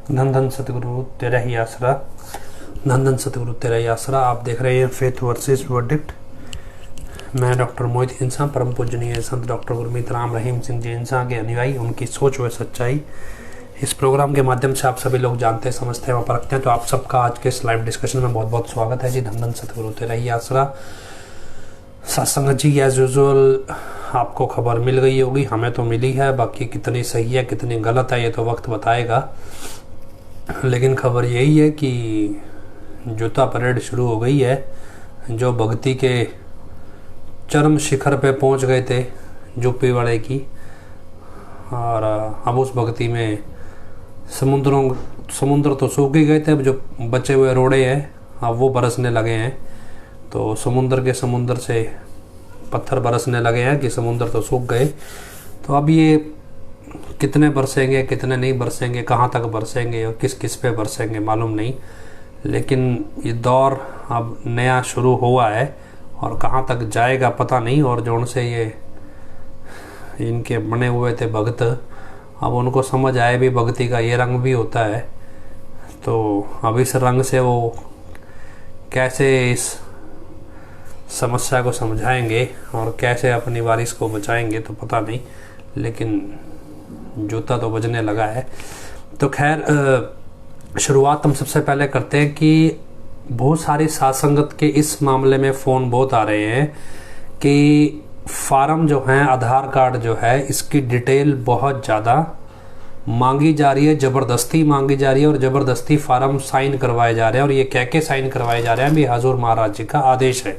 धन धन सतगुरु तेरा ही आसरा, धन धन सतगुरु तेरा ही आसरा। आप देख रहे हैं फेथ वर्सेस वर्डिक्ट। मैं डॉक्टर मोहित इंसान, परम पूजनीय संत डॉक्टर गुरमीत राम रहीम सिंह जी इंसान के अनुयायी, उनकी सोच व सच्चाई इस प्रोग्राम के माध्यम से आप सभी लोग जानते हैं, समझते हैं व परखते हैं। तो आप सबका आज के इस लाइव डिस्कशन में बहुत बहुत स्वागत है जी। धन धन सतगुरु तेरा ही आसरा। सत्संगत जी, एज यूजुअल आपको खबर मिल गई होगी, हमें तो मिली है, बाकी कितनी सही है कितनी गलत है ये तो वक्त बताएगा। लेकिन खबर यही है कि जूता परेड शुरू हो गई है। जो भक्ति के चरम शिखर पे पहुंच गए थे यूपी वाले की, और अब उस भक्ति में समुद्र तो सूख ही गए थे, अब जो बचे हुए रोड़े हैं अब वो बरसने लगे हैं। तो समुद्र से पत्थर बरसने लगे हैं कि समुद्र तो सूख गए। तो अब ये कितने बरसेंगे कितने नहीं बरसेंगे, कहाँ तक बरसेंगे और किस किस पे बरसेंगे मालूम नहीं। लेकिन ये दौर अब नया शुरू हुआ है और कहाँ तक जाएगा पता नहीं। और जो उनसे ये इनके बने हुए थे भक्त, अब उनको समझ आए भी भक्ति का ये रंग भी होता है। तो अब इस रंग से वो कैसे इस समस्या को समझाएंगे और कैसे अपनी वारिस को बचाएंगे तो पता नहीं, लेकिन जूता तो बजने लगा है। तो खैर, शुरुआत हम सबसे पहले करते हैं कि बहुत सारी साथ संगत के इस मामले में फ़ोन बहुत आ रहे हैं कि फार्म जो हैं, आधार कार्ड जो है, इसकी डिटेल बहुत ज़्यादा मांगी जा रही है, ज़बरदस्ती मांगी जा रही है और ज़बरदस्ती फार्म साइन करवाए जा रहे हैं। और ये कह के साइन करवाए जा रहे हैं भी हजूर महाराज जी का आदेश है।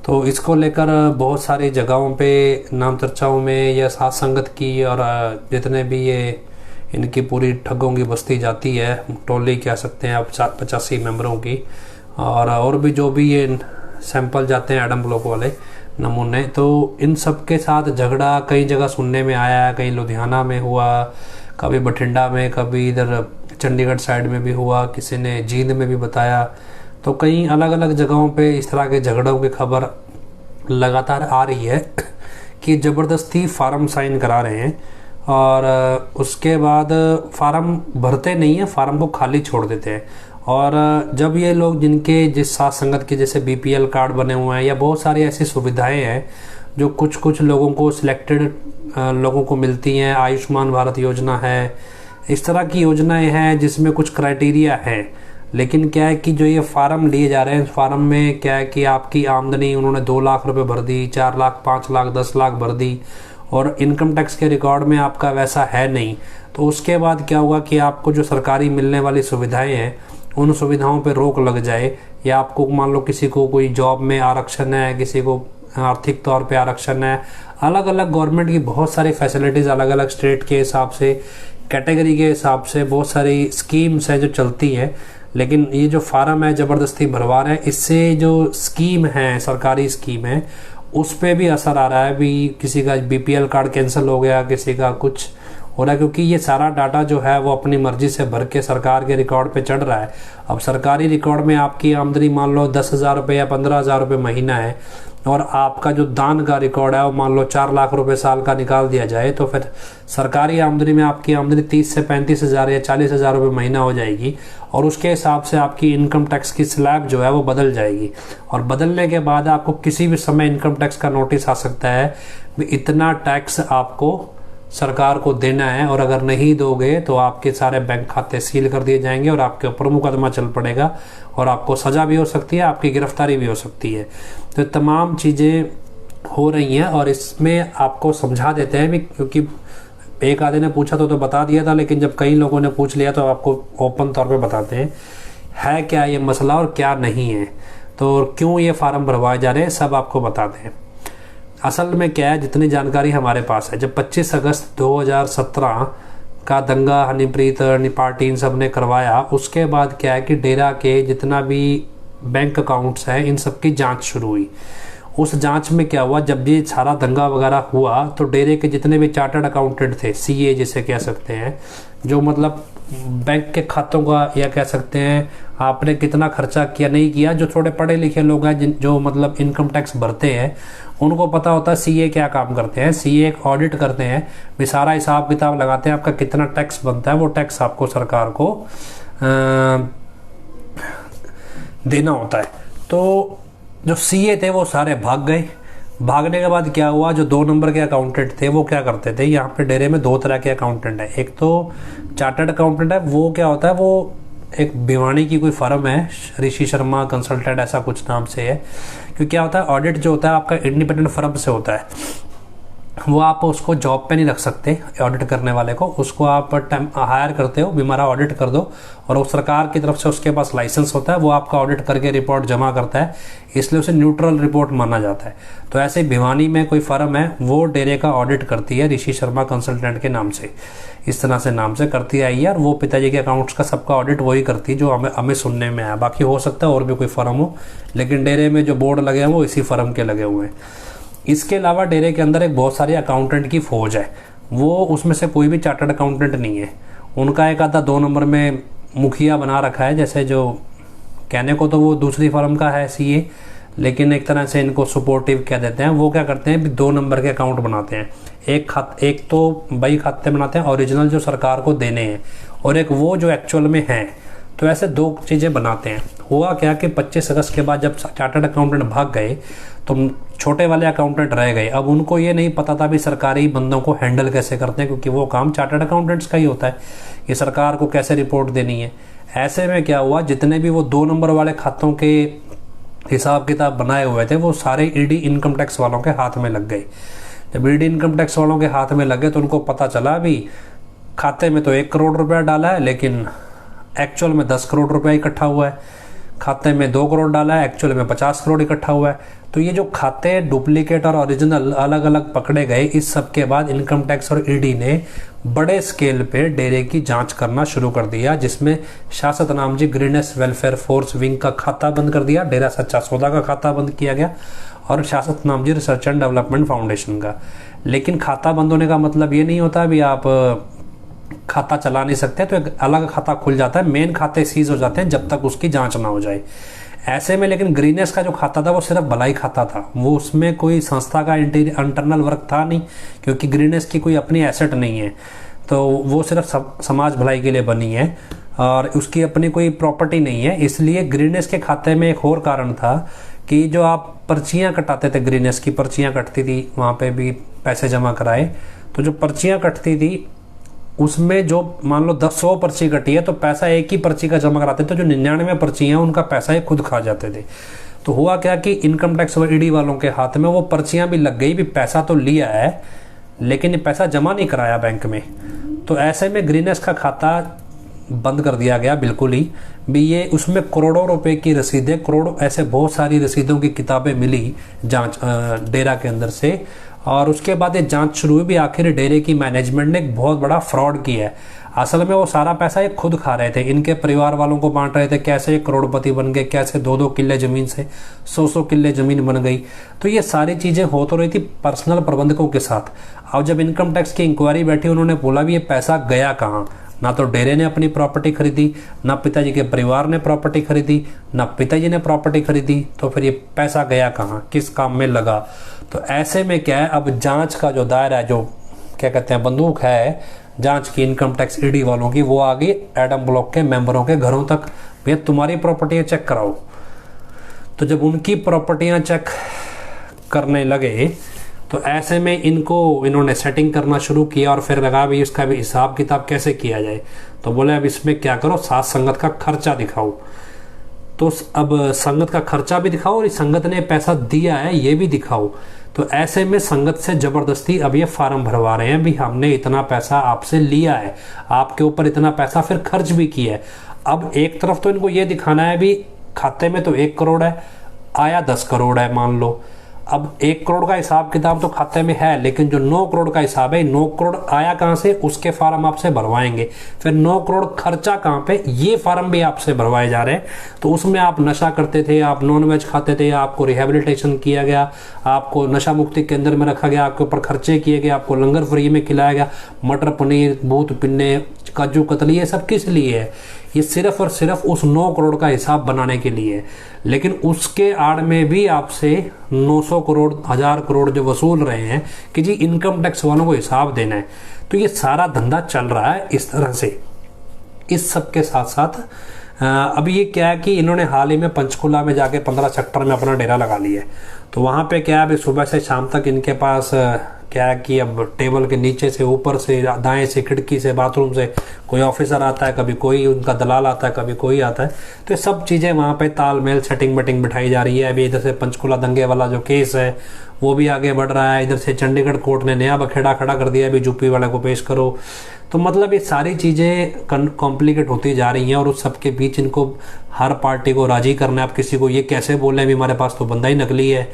तो इसको लेकर बहुत सारी जगहों पे नाम चर्चाओं में या साथ संगत की और जितने भी ये इनकी पूरी ठगों की बस्ती जाती है, टोली कह सकते हैं आप, 85 मेंबरों की, और भी जो भी ये सैंपल जाते हैं एडम ब्लॉक वाले नमूने, तो इन सब के साथ झगड़ा कई जगह सुनने में आया है। कहीं लुधियाना में हुआ, कभी बठिंडा में, कभी इधर चंडीगढ़ साइड में भी हुआ, किसी ने जींद में भी बताया। तो कई अलग अलग जगहों पे इस तरह के झगड़ों की खबर लगातार आ रही है कि ज़बरदस्ती फार्म साइन करा रहे हैं और उसके बाद फार्म भरते नहीं है, फार्म को खाली छोड़ देते हैं। और जब ये लोग जिनके जिस साथ संगत के जैसे BPL कार्ड बने हुए हैं या बहुत सारी ऐसी सुविधाएं हैं जो कुछ लोगों को, सिलेक्टेड लोगों को मिलती हैं, आयुष्मान भारत योजना है, इस तरह की योजनाएं हैं जिसमें कुछ क्राइटेरिया है। लेकिन क्या है कि जो ये फार्म लिए जा रहे हैं, फार्म में क्या है कि आपकी आमदनी उन्होंने 2 लाख रुपए भर दी, 4 लाख, 5 लाख, 10 लाख भर दी और इनकम टैक्स के रिकॉर्ड में आपका वैसा है नहीं। तो उसके बाद क्या होगा कि आपको जो सरकारी मिलने वाली सुविधाएं हैं उन सुविधाओं पे रोक लग जाए, या आपको मान लो किसी को कोई जॉब में आरक्षण है, किसी को आर्थिक तौर पे आरक्षण है, अलग अलग गवर्नमेंट की बहुत सारी फैसिलिटीज़ अलग अलग स्टेट के हिसाब से, कैटेगरी के हिसाब से बहुत सारी स्कीम्स हैं जो चलती हैं। लेकिन ये जो फार्म है ज़बरदस्ती भरवा रहे हैं, इससे जो स्कीम है, सरकारी स्कीम है, उस पर भी असर आ रहा है। भी किसी का BPL कार्ड कैंसिल हो गया, किसी का कुछ हो रहा है, क्योंकि ये सारा डाटा जो है वो अपनी मर्जी से भर के सरकार के रिकॉर्ड पे चढ़ रहा है। अब सरकारी रिकॉर्ड में आपकी आमदनी मान लो 10,000 रुपये या 15,000 रुपये महीना है और आपका जो दान का रिकॉर्ड है वो मान लो 4 लाख रुपए साल का निकाल दिया जाए, तो फिर सरकारी आमदनी में आपकी आमदनी 30 से 35,000 या 40,000 रुपये महीना हो जाएगी। और उसके हिसाब से आपकी इनकम टैक्स की स्लैब जो है वो बदल जाएगी। और बदलने के बाद आपको किसी भी समय इनकम टैक्स का नोटिस आ सकता है, इतना टैक्स आपको सरकार को देना है, और अगर नहीं दोगे तो आपके सारे बैंक खाते सील कर दिए जाएंगे और आपके ऊपर मुकदमा चल पड़ेगा और आपको सजा भी हो सकती है, आपकी गिरफ्तारी भी हो सकती है। तो तमाम चीज़ें हो रही हैं और इसमें आपको समझा देते हैं भी, क्योंकि एक आधे ने पूछा तो बता दिया था, लेकिन जब कई लोगों ने पूछ लिया तो आपको ओपन तौर पे बताते हैं है क्या ये मसला और क्या नहीं है, तो क्यों ये फार्म भरवाए जा रहे हैं, सब आपको बताते हैं। असल में क्या है, जितनी जानकारी हमारे पास है, जब 25 अगस्त 2017 का दंगा हनीप्रीत पार्टी इन सब ने करवाया, उसके बाद क्या है कि डेरा के जितना भी बैंक अकाउंट्स हैं इन सब की जांच शुरू हुई। उस जांच में क्या हुआ, जब ये सारा दंगा वगैरह हुआ तो डेरे के जितने भी चार्टर्ड अकाउंटेंट थे, सीए जिसे कह सकते हैं, जो मतलब बैंक के खातों का या कह सकते हैं आपने कितना खर्चा किया नहीं किया, जो थोड़े पढ़े लिखे लोग हैं जो मतलब इनकम टैक्स भरते हैं, उनको पता होता है सीए क्या काम करते हैं। सीए एक ऑडिट करते हैं, भी सारा हिसाब किताब लगाते हैं, आपका कितना टैक्स बनता है, वो टैक्स आपको सरकार को देना होता है। तो जो सीए थे वो सारे भाग गए। भागने के बाद क्या हुआ, जो 2 नंबर के अकाउंटेंट थे वो क्या करते थे, यहाँ पे डेरे में 2 तरह के अकाउंटेंट है। एक तो चार्टर्ड अकाउंटेंट है, वो क्या होता है, वो एक भिवानी की कोई फर्म है, ऋषि शर्मा कंसल्टेंट ऐसा कुछ नाम से है। क्योंकि क्या होता है, ऑडिट जो होता है आपका इंडिपेंडेंट फर्म से होता है, वो आप उसको जॉब पे नहीं रख सकते ऑडिट करने वाले को, उसको आप हायर करते हो, भी हमारा ऑडिट कर दो, और वो सरकार की तरफ से उसके पास लाइसेंस होता है, वो आपका ऑडिट करके रिपोर्ट जमा करता है, इसलिए उसे न्यूट्रल रिपोर्ट माना जाता है। तो ऐसे भिवानी में कोई फर्म है, वो डेरे का ऑडिट करती है ऋषि शर्मा कंसल्टेंट के नाम से, इस तरह से नाम से करती आई है, और वो पिताजी के अकाउंट्स का सबका ऑडिट वही करती है, जो हमें सुनने में आया। बाकी हो सकता है और भी कोई फर्म हो, लेकिन डेरे में जो बोर्ड लगे हैं वो इसी फर्म के लगे हुए हैं। इसके अलावा डेरे के अंदर एक बहुत सारी अकाउंटेंट की फौज है, वो उसमें से कोई भी चार्टर्ड अकाउंटेंट नहीं है। उनका एक आधा 2 नंबर में मुखिया बना रखा है, जैसे जो कहने को तो वो दूसरी फर्म का है सीए, लेकिन एक तरह से इनको सपोर्टिव कह देते हैं। वो क्या करते हैं, भी 2 नंबर के अकाउंट बनाते हैं। एक तो बही खाते बनाते हैं ओरिजिनल जो सरकार को देने हैं, और एक वो जो एक्चुअल में हैं। तो ऐसे 2 चीज़ें बनाते हैं। हुआ क्या कि 25 अगस्त के बाद जब चार्टर्ड अकाउंटेंट भाग गए तो छोटे वाले अकाउंटेंट रह गए। अब उनको ये नहीं पता था भी सरकारी बंदों को हैंडल कैसे करते हैं, क्योंकि वो काम चार्टर्ड अकाउंटेंट्स का ही होता है कि सरकार को कैसे रिपोर्ट देनी है। ऐसे में क्या हुआ, जितने भी वो 2 नंबर वाले खातों के हिसाब किताब बनाए हुए थे वो सारे ईडी इनकम टैक्स वालों के हाथ में लग गए। जब ईडी इनकम टैक्स वालों के हाथ में लगे तो उनको पता चला भी खाते में तो 1 करोड़ रुपया डाला है, लेकिन एक्चुअल में 10 करोड़ रुपया इकट्ठा हुआ है। खाते में 2 करोड़ डाला है, एक्चुअल में 50 करोड़ इकट्ठा हुआ है। तो ये जो खाते डुप्लीकेट और ओरिजिनल अलग अलग पकड़े गए, इस सब के बाद इनकम टैक्स और ईडी ने बड़े स्केल पे डेरे की जांच करना शुरू कर दिया, जिसमें शासत नामजी ग्रीनेस वेलफेयर फोर्स विंग का खाता बंद कर दिया, डेरा सच्चा सौदा का खाता बंद किया गया, और शासत नामजी रिसर्च एंड डेवलपमेंट फाउंडेशन का। लेकिन खाता बंद होने का मतलब ये नहीं होता भी आप खाता चला नहीं सकते, तो एक अलग खाता खुल जाता है। मेन खाते सीज हो जाते हैं जब तक उसकी जांच ना हो जाए। ऐसे में लेकिन ग्रीनेस का जो खाता था वो सिर्फ भलाई खाता था, वो उसमें कोई संस्था का इंटरनल वर्क था नहीं, क्योंकि ग्रीनेस की कोई अपनी एसेट नहीं है, तो वो सिर्फ समाज भलाई के लिए बनी है और उसकी अपनी कोई प्रॉपर्टी नहीं है। इसलिए ग्रीनेस के खाते में एक और कारण था कि जो आप पर्चियां कटाते थे, ग्रीनेस की पर्चियां कटती थी, वहाँ पे भी पैसे जमा कराए, तो जो पर्चियां कटती थी उसमें जो मान लो 100 पर्ची कटी है तो पैसा एक ही पर्ची का जमा कराते थे, जो 99 पर्ची हैं उनका पैसा ये खुद खा जाते थे। तो हुआ क्या कि इनकम टैक्स और ईडी वालों के हाथ में वो पर्चियां भी लग गई, भी पैसा तो लिया है लेकिन ये पैसा जमा नहीं कराया बैंक में। तो ऐसे में ग्रीनेस का खाता बंद कर दिया गया बिल्कुल ही भी। ये उसमें करोड़ों रुपए की रसीदें, करोड़ों ऐसे बहुत सारी रसीदों की किताबें मिली जांच डेरा के अंदर से, और उसके बाद ये जांच शुरू हुई भी आखिर डेरे की मैनेजमेंट ने एक बहुत बड़ा फ्रॉड किया है। असल में वो सारा पैसा ये खुद खा रहे थे, इनके परिवार वालों को बांट रहे थे, कैसे ये करोड़पति बन गए, कैसे 2-2 किल्ले जमीन से 100-100 किल्ले जमीन बन गई। तो ये सारी चीजें हो तो रही थी पर्सनल प्रबंधकों के साथ। अब जब इनकम टैक्स की इंक्वायरी बैठी, उन्होंने बोला भी ये पैसा गया कहाँ। ना तो डेरे ने अपनी प्रॉपर्टी खरीदी, ना पिताजी के परिवार ने प्रॉपर्टी खरीदी, ना पिताजी ने प्रॉपर्टी खरीदी, तो फिर ये पैसा गया कहाँ, किस काम में लगा। तो ऐसे में क्या है, अब जांच का जो दायरा है, जो क्या कहते हैं बंदूक है जांच की इनकम टैक्स ईडी वालों की, वो आ गई एडम ब्लॉक के मेंबरों के घरों तक। भैया तुम्हारी प्रॉपर्टियां चेक कराओ। तो जब उनकी प्रॉपर्टियां चेक करने लगे तो ऐसे में इन्होंने सेटिंग करना शुरू किया, और फिर लगा भी इसका भी हिसाब किताब कैसे किया जाए। तो बोले अब इसमें क्या करो, साथ संगत का खर्चा दिखाओ। तो अब संगत का खर्चा भी दिखाओ और इस संगत ने पैसा दिया है ये भी दिखाओ। तो ऐसे में संगत से जबरदस्ती अब ये फार्म भरवा रहे हैं भी हमने इतना पैसा आपसे लिया है, आपके ऊपर इतना पैसा फिर खर्च भी किया है। अब एक तरफ तो इनको ये दिखाना है भी खाते में तो 1 करोड़ है, आया 10 करोड़ है मान लो, अब 1 करोड़ का हिसाब किताब तो खाते में है, लेकिन जो 9 करोड़ का हिसाब है, 9 करोड़ आया कहाँ से, उसके फार्म आपसे भरवाएंगे। फिर 9 करोड़ खर्चा कहाँ पे, ये फार्म भी आपसे भरवाए जा रहे हैं। तो उसमें आप नशा करते थे, आप नॉन वेज खाते थे, आपको रिहेबिलिटेशन किया गया, आपको नशा मुक्ति केंद्र में रखा गया, आपके ऊपर खर्चे किए गए, आपको लंगर फ्री में खिलाया गया, मटर पनीर, बूथ पिन्ने, काजू कतली, ये सब किस लिए है? ये सिर्फ और सिर्फ उस 9 करोड़ का हिसाब बनाने के लिए है। लेकिन उसके आड़ में भी आपसे 900 करोड़, 1000 करोड़ जो वसूल रहे हैं कि जी इनकम टैक्स वालों को हिसाब देना है। तो ये सारा धंधा चल रहा है इस तरह से। इस सब के साथ साथ अभी ये क्या है कि इन्होंने हाल ही में पंचकुला में जाके 15 सेक्टर में अपना डेरा लगा लिया है। तो वहाँ पे क्या है, अभी सुबह से शाम तक इनके पास क्या है कि अब टेबल के नीचे से, ऊपर से, दाएं से, खिड़की से, बाथरूम से कोई ऑफिसर आता है, कभी कोई उनका दलाल आता है, कभी कोई आता है। तो ये सब चीज़ें वहाँ पे तालमेल, सेटिंग बेटिंग बिठाई जा रही है। अभी इधर से पंचकुला दंगे वाला जो केस है वो भी आगे बढ़ रहा है। इधर से चंडीगढ़ कोर्ट ने नया बखेड़ा खड़ा कर दिया, अभी यूपी वाले को पेश करो। तो मतलब ये सारी चीज़ें कॉम्प्लिकेट होती जा रही हैं और उस सबके बीच इनको हर पार्टी को राजी करना है। आप किसी को ये कैसे बोल रहे हैं, हमारे पास तो बंदा ही नकली है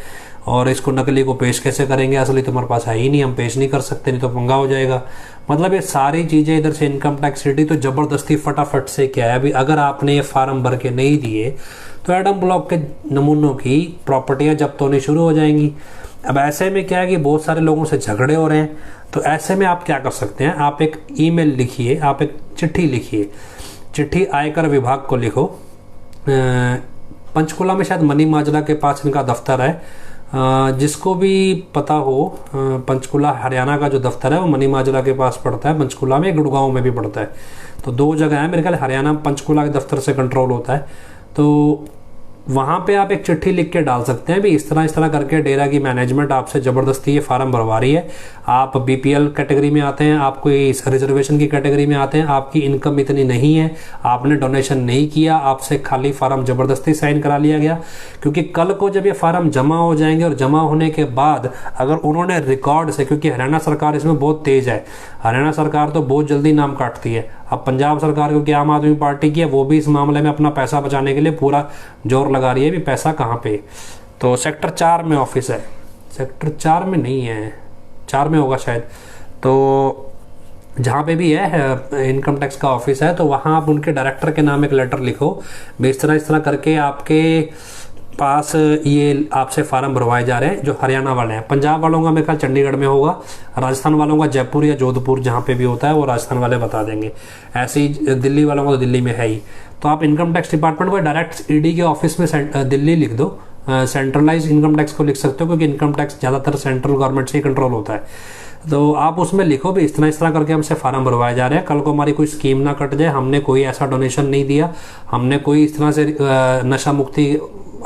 और इसको नकली को पेश कैसे करेंगे, असली तुम्हारे पास है ही नहीं, हम पेश नहीं कर सकते, नहीं तो पंगा हो जाएगा। मतलब ये सारी चीज़ें, इधर से इनकम टैक्स सिटी तो ज़बरदस्ती फटाफट से क्या है, अभी अगर आपने ये फार्म भर के नहीं दिए तो एडम ब्लॉक के नमूनों की प्रॉपर्टियाँ जब्त होनी शुरू हो जाएंगी। अब ऐसे में क्या है कि बहुत सारे लोगों से झगड़े हो रहे हैं। तो ऐसे में आप क्या कर सकते हैं, आप एक ईमेल लिखिए, आप एक चिट्ठी लिखिए, चिट्ठी आयकर विभाग को लिखो। पंचकुला में शायद मनी माजरा के पास इनका दफ्तर है, जिसको भी पता हो, पंचकुला हरियाणा का जो दफ्तर है वो मनी माजरा के पास पड़ता है, पंचकुला में, गुड़गांव में भी पड़ता है। तो 2 जगह है मेरे ख्याल, हरियाणा पंचकुला के दफ्तर से कंट्रोल होता है। तो वहाँ पे आप एक चिट्ठी लिख के डाल सकते हैं भी इस तरह करके डेरा की मैनेजमेंट आपसे ज़बरदस्ती ये फार्म भरवा रही है। आप बीपीएल कैटेगरी में आते हैं, आप कोई रिजर्वेशन की कैटेगरी में आते हैं, आपकी इनकम इतनी नहीं है, आपने डोनेशन नहीं किया, आपसे खाली फार्म ज़बरदस्ती साइन करा लिया गया। क्योंकि कल को जब ये फार्म जमा हो जाएंगे और जमा होने के बाद अगर उन्होंने रिकॉर्ड से, क्योंकि हरियाणा सरकार इसमें बहुत तेज़ है, हरियाणा सरकार तो बहुत जल्दी नाम काटती है। अब पंजाब सरकार, क्योंकि आम आदमी पार्टी की है, वो भी इस मामले में अपना पैसा बचाने के लिए पूरा जोर लगा रही है भी पैसा कहाँ पे। तो सेक्टर 4 में ऑफिस है, सेक्टर 4 में नहीं है, 4 में होगा शायद। तो जहाँ पे भी है इनकम टैक्स का ऑफिस है, तो वहाँ आप उनके डायरेक्टर के नाम एक लेटर लिखो, इस तरह करके आपके पास ये आपसे फार्म भरवाए जा रहे हैं, जो हरियाणा वाले हैं। पंजाब वालों का मेरे ख्याल चंडीगढ़ में होगा, राजस्थान वालों का जयपुर या जोधपुर, जहाँ पे भी होता है वो राजस्थान वाले बता देंगे। ऐसे ही दिल्ली वालों का तो दिल्ली में है ही। तो आप इनकम टैक्स डिपार्टमेंट को डायरेक्ट ईडी के ऑफिस में दिल्ली लिख दो, सेंट्रलाइज इनकम टैक्स को लिख सकते हो, क्योंकि इनकम टैक्स ज़्यादातर सेंट्रल गवर्नमेंट से ही कंट्रोल होता है। तो आप उसमें लिखो भी इस तरह करके हमसे फार्म भरवाए जा रहे हैं, कल को हमारी कोई स्कीम ना कट जाए, हमने कोई ऐसा डोनेशन नहीं दिया, हमने कोई इस तरह से नशा मुक्ति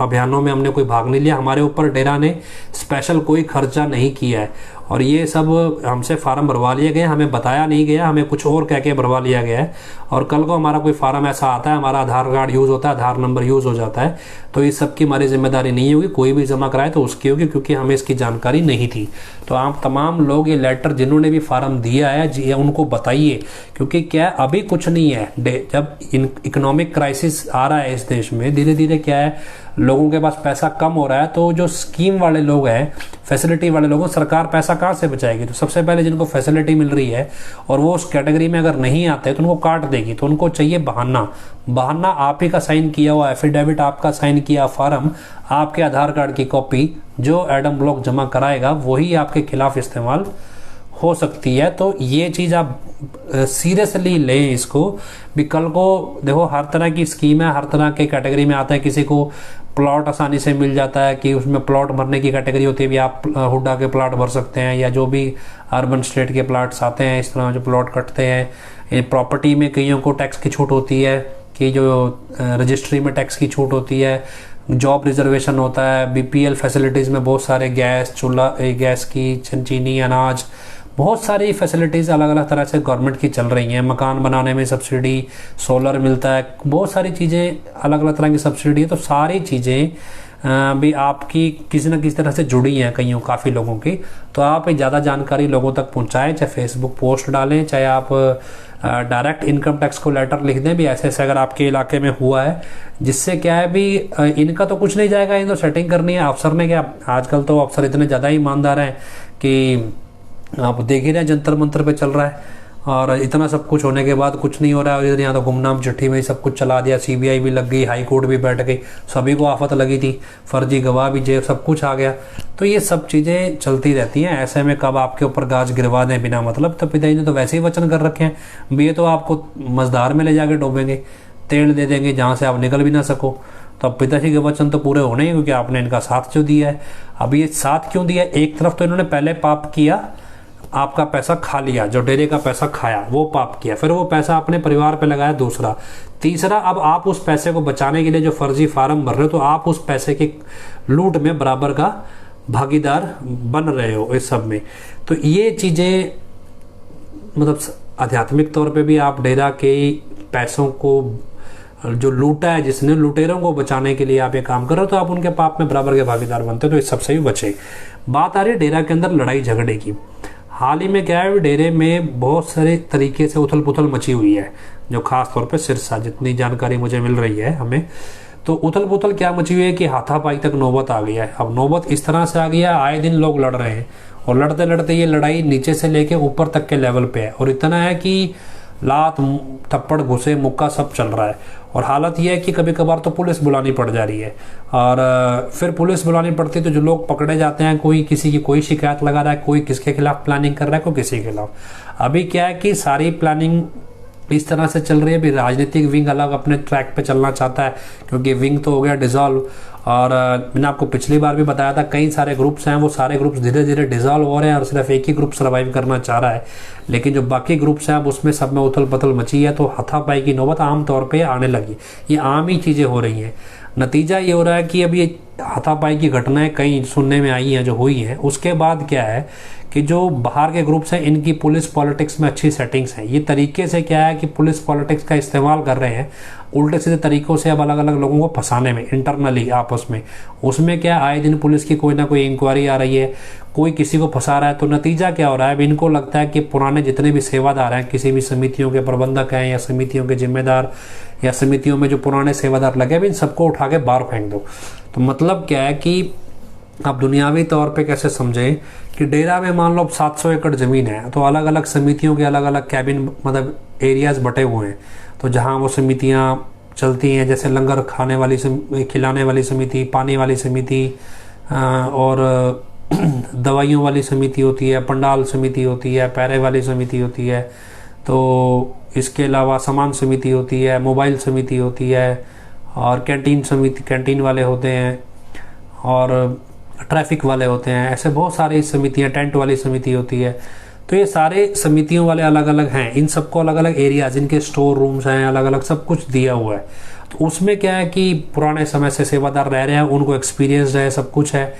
अभियानों में हमने कोई भाग नहीं लिया, हमारे ऊपर डेरा ने स्पेशल कोई खर्चा नहीं किया है, और ये सब हमसे फार्म भरवा लिए गए, हमें बताया नहीं गया, हमें कुछ और कह के भरवा लिया गया है। और कल को हमारा कोई फार्म ऐसा आता है, हमारा आधार कार्ड यूज़ होता है, आधार नंबर यूज़ हो जाता है, तो इस सब की हमारी जिम्मेदारी नहीं होगी, कोई भी जमा कराए तो उसकी होगी, क्योंकि हमें इसकी जानकारी नहीं थी। तो आप तमाम लोग ये लेटर जिन्होंने भी फार्म दिया है उनको बताइए, क्योंकि क्या अभी कुछ नहीं है, जब इकोनॉमिक क्राइसिस आ रहा है इस देश में, धीरे धीरे क्या है लोगों के पास पैसा कम हो रहा है, तो जो स्कीम वाले लोग हैं, फैसिलिटी वाले लोगों, सरकार पैसा कहाँ से बचाएगी? तो सबसे पहले जिनको फैसिलिटी मिल रही है और वो उस कैटेगरी में अगर नहीं आते तो उनको काट देगी। तो उनको चाहिए बहाना आप ही का साइन किया हुआ एफिडेविट, आपका साइन किया फार्म, आपके आधार कार्ड की कॉपी जो एडम ब्लॉक जमा कराएगा वही आपके खिलाफ इस्तेमाल हो सकती है। तो ये चीज़ आप सीरियसली लें इसको भी। कल को देखो हर तरह की स्कीम है, हर तरह के कैटेगरी में आता है, किसी को प्लॉट आसानी से मिल जाता है कि उसमें प्लॉट भरने की कैटेगरी होती है भी, आप हुड्डा के प्लॉट भर सकते हैं, या जो भी अर्बन स्टेट के प्लॉट्स आते हैं, इस तरह जो प्लॉट कटते हैं। प्रॉपर्टी में कईयों को टैक्स की छूट होती है, कि जो रजिस्ट्री में टैक्स की छूट होती है, जॉब रिजर्वेशन होता है, बीपीएल फैसिलिटीज़ में बहुत सारे गैस चूल्हा, गैस की, चीनी, अनाज, बहुत सारी फैसिलिटीज़ अलग अलग तरह से गवर्नमेंट की चल रही हैं। मकान बनाने में सब्सिडी, सोलर मिलता है, बहुत सारी चीज़ें अलग अलग तरह की सब्सिडी है। तो सारी चीज़ें भी आपकी किसी न किसी तरह से जुड़ी हैं कईयों काफ़ी लोगों की, तो आप ज़्यादा जानकारी लोगों तक पहुंचाएं, चाहे फेसबुक पोस्ट डालें, चाहे आप डायरेक्ट इनकम टैक्स को लेटर लिख दें भी ऐसे ऐसे अगर आपके इलाके में हुआ है, जिससे क्या है भी इनका तो कुछ नहीं जाएगा, इन तो सेटिंग करनी है। अफसर ने क्या, आजकल तो अफसर इतने ज़्यादा ईमानदार हैं कि आप देख ही रहे हैं जंतर मंतर पे चल रहा है, और इतना सब कुछ होने के बाद कुछ नहीं हो रहा है। और इधर यहाँ तो गुमनाम चिट्ठी में ही सब कुछ चला दिया, सीबीआई भी लग गई, हाई कोर्ट भी बैठ गई, सभी को आफत लगी थी, फर्जी गवाह भी जेब, सब कुछ आ गया। तो ये सब चीज़ें चलती रहती हैं। ऐसे में कब आपके ऊपर गाज गिरवा दें बिना मतलब, तो पिताजी ने तो वैसे ही वचन कर रखे हैं भी ये तो आपको मझधार में ले जाके डूबेंगे, तेल दे देंगे जहाँ से आप निकल भी ना सको। तो अब पिताजी के वचन तो पूरे होने ही, क्योंकि आपने इनका साथ जो दिया है। अब ये साथ क्यों दिया? एक तरफ तो इन्होंने पहले पाप किया, आपका पैसा खा लिया, जो डेरे का पैसा खाया वो पाप किया, फिर वो पैसा अपने परिवार पे लगाया दूसरा, तीसरा अब आप उस पैसे को बचाने के लिए जो फर्जी फार्म भर रहे हो, तो आप उस पैसे की लूट में बराबर का भागीदार बन रहे हो इस सब में। तो ये चीज़ें मतलब आध्यात्मिक तौर पे भी आप डेरा के पैसों को जो लूटा है, जिसने लुटेरों को बचाने के लिए आप ये काम कर रहे हो, तो आप उनके पाप में बराबर के भागीदार बनते हो। तो इस सबसे भी बचे। बात आ रही है डेरा के अंदर लड़ाई झगड़े की। हाल ही में क्या है, डेरे में बहुत सारे तरीके से उथल पुथल मची हुई है, जो खास तौर पे सिरसा, जितनी जानकारी मुझे मिल रही है हमें, तो उथल पुथल क्या मची हुई है कि हाथापाई तक नौबत आ गई है। अब नौबत इस तरह से आ गई है, आए दिन लोग लड़ रहे हैं, और लड़ते लड़ते ये लड़ाई नीचे से लेके ऊपर तक के लेवल पे है, और इतना है कि लात थप्पड़ घुसे मुक्का सब चल रहा है। और हालत यह है कि कभी कभार तो पुलिस बुलानी पड़ जा रही है, और फिर पुलिस बुलानी पड़ती है तो जो लोग पकड़े जाते हैं, कोई किसी की कोई शिकायत लगा रहा है, कोई किसके खिलाफ प्लानिंग कर रहा है, कोई किसी के खिलाफ। अभी क्या है कि सारी प्लानिंग इस तरह से चल रही है भी राजनीतिक विंग अलग अपने ट्रैक पे चलना चाहता है, क्योंकि विंग तो हो गया डिसॉल्व। और मैंने आपको पिछली बार भी बताया था, कई सारे ग्रुप्स हैं, वो सारे ग्रुप्स धीरे धीरे डिसॉल्व हो रहे हैं, और सिर्फ एक ही ग्रुप सर्वाइव करना चाह रहा है। लेकिन जो बाकी ग्रुप्स हैं, अब उसमें सब में उथल पुथल मची है, तो हाथापाई की नौबत आमतौर पर आने लगी। ये आम ही चीज़ें हो रही हैं। नतीजा ये हो रहा है कि अभी ये हाथापाई की घटनाएं कई सुनने में आई हैं, जो हुई हैं, उसके बाद क्या है कि जो बाहर के ग्रुप्स हैं, इनकी पुलिस पॉलिटिक्स में अच्छी सेटिंग्स हैं। ये तरीके से क्या है कि पुलिस पॉलिटिक्स का इस्तेमाल कर रहे हैं उल्टे सीधे तरीकों से, अब अलग अलग लोगों को फंसाने में, इंटरनली आपस में। उसमें क्या, आए दिन पुलिस की कोई ना कोई इंक्वायरी आ रही है, कोई किसी को फंसा रहा है। तो नतीजा क्या हो रहा है, अब इनको लगता है कि पुराने जितने भी सेवादार हैं, किसी भी समितियों के प्रबंधक हैं, या समितियों के जिम्मेदार, या समितियों में जो पुराने सेवादार लगे, अब इन सबको उठा के बाहर फेंक दो। तो मतलब क्या है कि आप दुनियावी तौर पे कैसे समझें कि डेरा में मान लो अब 700 एकड़ ज़मीन है, तो अलग अलग समितियों के अलग अलग कैबिन मतलब एरियाज बटे हुए हैं। तो जहाँ वो समितियाँ चलती हैं, जैसे लंगर खाने वाली खिलाने वाली समिति, पानी वाली समिति, और दवाइयों वाली समिति होती है, पंडाल समिति होती है, पैरे वाली समिति होती है, तो इसके अलावा सामान समिति होती है, मोबाइल समिति होती है, और कैंटीन समिति, कैंटीन वाले होते हैं, और ट्रैफिक वाले होते हैं। ऐसे बहुत सारी समितियां, टेंट वाली समिति होती है। तो ये सारे समितियों वाले अलग अलग हैं, इन सबको अलग अलग एरिया, जिनके स्टोर रूम्स हैं, अलग अलग सब कुछ दिया हुआ है। तो उसमें क्या है कि पुराने समय से सेवादार रह रहे हैं, उनको एक्सपीरियंस है, सब कुछ है।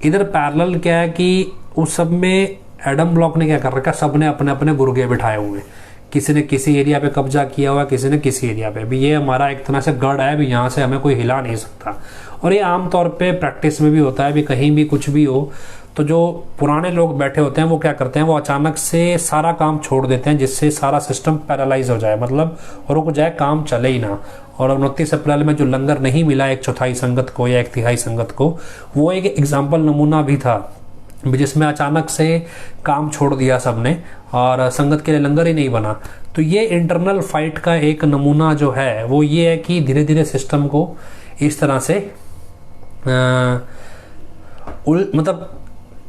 इधर पैरेलल क्या है कि उस सब में एडम ब्लॉक ने क्या कर रखा है, सब ने अपने अपने गुर्गे बिठाए हुए हैं। किसी ने किसी एरिया पे कब्जा किया हुआ है, किसी ने किसी एरिया पे। भी ये हमारा एक तरह से गढ़ है, भी यहाँ से हमें कोई हिला नहीं सकता। और ये आमतौर पे प्रैक्टिस में भी होता है, भी कहीं भी कुछ भी हो तो जो पुराने लोग बैठे होते हैं वो क्या करते हैं, वो अचानक से सारा काम छोड़ देते हैं, जिससे सारा सिस्टम पैरालाइज हो जाए, मतलब रुक जाए, काम चले ही ना। और 29 अप्रैल में जो लंगर नहीं मिला 1/4 संगत को या 1/3 संगत को, वो एक एग्जाम्पल नमूना भी था, जिसमें अचानक से काम छोड़ दिया सबने और संगत के लिए लंगर ही नहीं बना। तो ये इंटरनल फाइट का एक नमूना जो है वो ये है कि धीरे धीरे सिस्टम को इस तरह से मतलब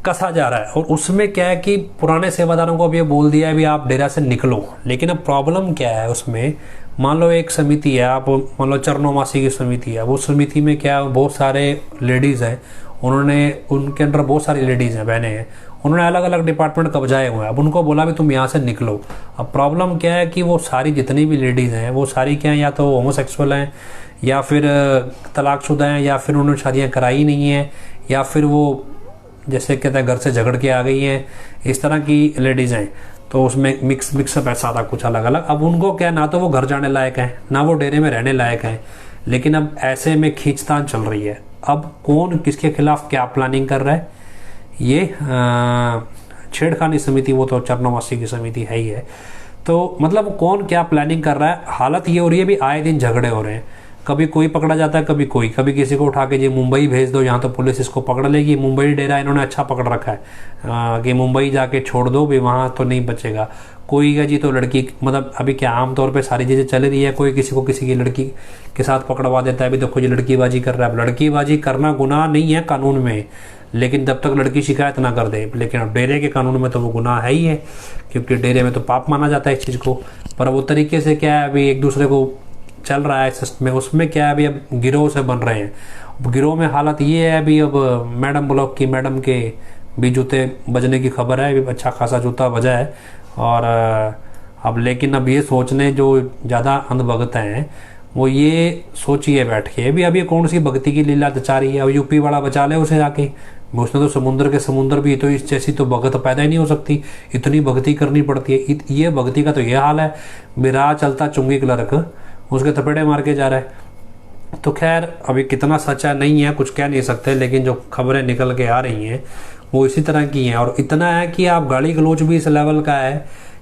कसा जा रहा है। और उसमें क्या है कि पुराने सेवादारों को अब ये बोल दिया है भी आप डेरा से निकलो। लेकिन अब प्रॉब्लम क्या है उसमें, मान लो एक समिति है, आप मान लो चरणोमासी की समिति है, वो समिति में क्या बहुत सारे लेडीज़ हैं, उनके अंदर बहुत सारी लेडीज़ हैं, बहनें हैं, उन्होंने अलग अलग डिपार्टमेंट कब्जाए हुए हैं। अब उनको बोला भी तुम यहाँ से निकलो। अब प्रॉब्लम क्या है कि वो सारी जितनी भी लेडीज़ हैं वो सारी क्या हैं, या तो होमोसेक्सुअल हैं, या फिर तलाकशुदा हैं, या फिर उन्होंने शादियाँ कराई नहीं हैं, या फिर वो जैसे कहते हैं घर से झगड़ के आ गई हैं, इस तरह की लेडीज़ हैं। तो उसमें मिक्सअप ऐसा था कुछ अलग अलग। अब उनको क्या, ना तो वो घर जाने लायक हैं, ना वो डेरे में रहने लायक हैं, लेकिन अब ऐसे में खींचतान चल रही है। अब कौन किसके खिलाफ क्या प्लानिंग कर रहा है, ये छेड़खानी समिति, वो तो चरणोमासी की समिति है ही है। तो मतलब कौन क्या प्लानिंग कर रहा है। हालत ये हो रही है भी आए दिन झगड़े हो रहे हैं, कभी कोई पकड़ा जाता है, कभी कोई, कभी किसी को उठा के जी मुंबई भेज दो, यहाँ तो पुलिस इसको पकड़ लेगी। मुंबई डेरा इन्होंने अच्छा पकड़ रखा है कि मुंबई जाके छोड़ दो भी, वहाँ तो नहीं बचेगा कोई का जी। तो लड़की मतलब अभी क्या आमतौर पे सारी चीज़ें चल रही है, कोई किसी को किसी की लड़की के साथ पकड़वा देता है। अभी देखो जी लड़कीबाजी कर रहा है। लड़कीबाजी करना गुनाह नहीं है कानून में, लेकिन जब तक लड़की शिकायत ना कर दे। लेकिन अब डेरे के कानून में तो वो गुनाह है ही है, क्योंकि डेरे में तो पाप माना जाता है इस चीज़ को। पर वो तरीके से क्या है अभी एक दूसरे को चल रहा है सिस्टम में, उसमें क्या है अभी अब गिरोह से बन रहे हैं। गिरोह में हालत ये है अभी, अब मैडम ब्लॉक की मैडम के भी जूते बजने की खबर है, अभी अच्छा खासा जूता बजा है। और अब लेकिन अब ये सोचने जो ज़्यादा अंधभक्त हैं वो ये सोचिए बैठ के भी अब ये कौन सी भक्ति की लीला रचा रही है। अब यूपी वाला बचा ले उसे जाके, उसने तो समुद्र के समुद्र भी, तो इस जैसी तो भगत पैदा ही नहीं हो सकती, इतनी भक्ति करनी पड़ती है। ये भक्ति का तो ये हाल है, बिरा चलता चुंगी क्लर्क उसके थपेड़े मार के जा रहा है। तो खैर अभी कितना सच्चा नहीं है कुछ कह नहीं सकते, लेकिन जो खबरें निकल के आ रही हैं वो इसी तरह की हैं। और इतना है कि आप गाली गलौज भी इस लेवल का है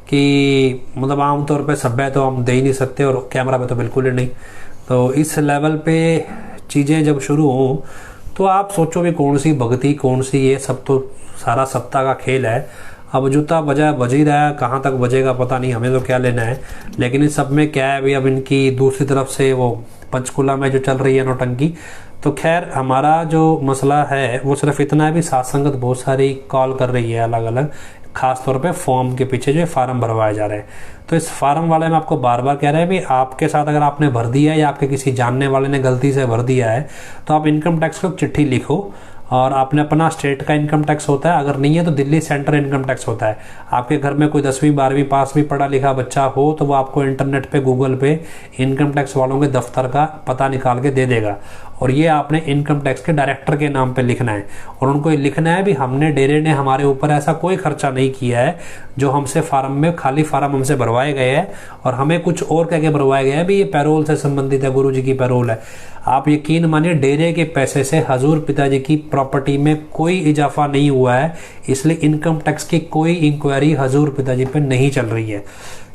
कि मतलब आमतौर पे सभ्य तो हम दे ही नहीं सकते, और कैमरा पे तो बिल्कुल ही नहीं। तो इस लेवल पे चीज़ें जब शुरू हों तो आप सोचो भी कौन सी भक्ति कौन सी, ये सब तो सारा सत्ता का खेल है। अब जूता बज ही रहा है, कहाँ तक बजेगा पता नहीं, हमें तो क्या लेना है। लेकिन इस सब में क्या है अभी, अब इनकी दूसरी तरफ से वो पंचकुला में जो चल रही है नौटंकी। तो खैर हमारा जो मसला है वो सिर्फ इतना है भी साथ संगत बहुत सारी कॉल कर रही है अलग अलग, खास तौर पे फॉर्म के पीछे जो फार्म भरवाए जा रहे हैं। तो इस फार्म वाले में आपको बार बार कह रहे हैं भी आपके साथ अगर आपने भर दिया है या आपके किसी जानने वाले ने गलती से भर दिया है तो आप इनकम टैक्स को चिट्ठी लिखो, और आपने अपना स्टेट का इनकम टैक्स होता है, अगर नहीं है तो दिल्ली सेंटर इनकम टैक्स होता है। आपके घर में कोई 10वीं 12वीं पास भी पढ़ा लिखा बच्चा हो तो वो आपको इंटरनेट पे गूगल पे इनकम टैक्स वालों के दफ्तर का पता निकाल के दे देगा, और ये आपने इनकम टैक्स के डायरेक्टर के नाम पे लिखना है। और उनको ये लिखना है भी हमने डेरे ने हमारे ऊपर ऐसा कोई खर्चा नहीं किया है, जो हमसे फार्म में खाली फार्म हमसे भरवाए गए हैं और हमें कुछ और कह के भरवाए गए हैं भी ये पैरोल से संबंधित है, गुरु जी की पैरोल है। आप यकीन मानिए डेरे के पैसे से हजूर पिताजी की प्रॉपर्टी में कोई इजाफा नहीं हुआ है, इसलिए इनकम टैक्स की कोई इंक्वायरी हजूर पिताजी पे नहीं चल रही है।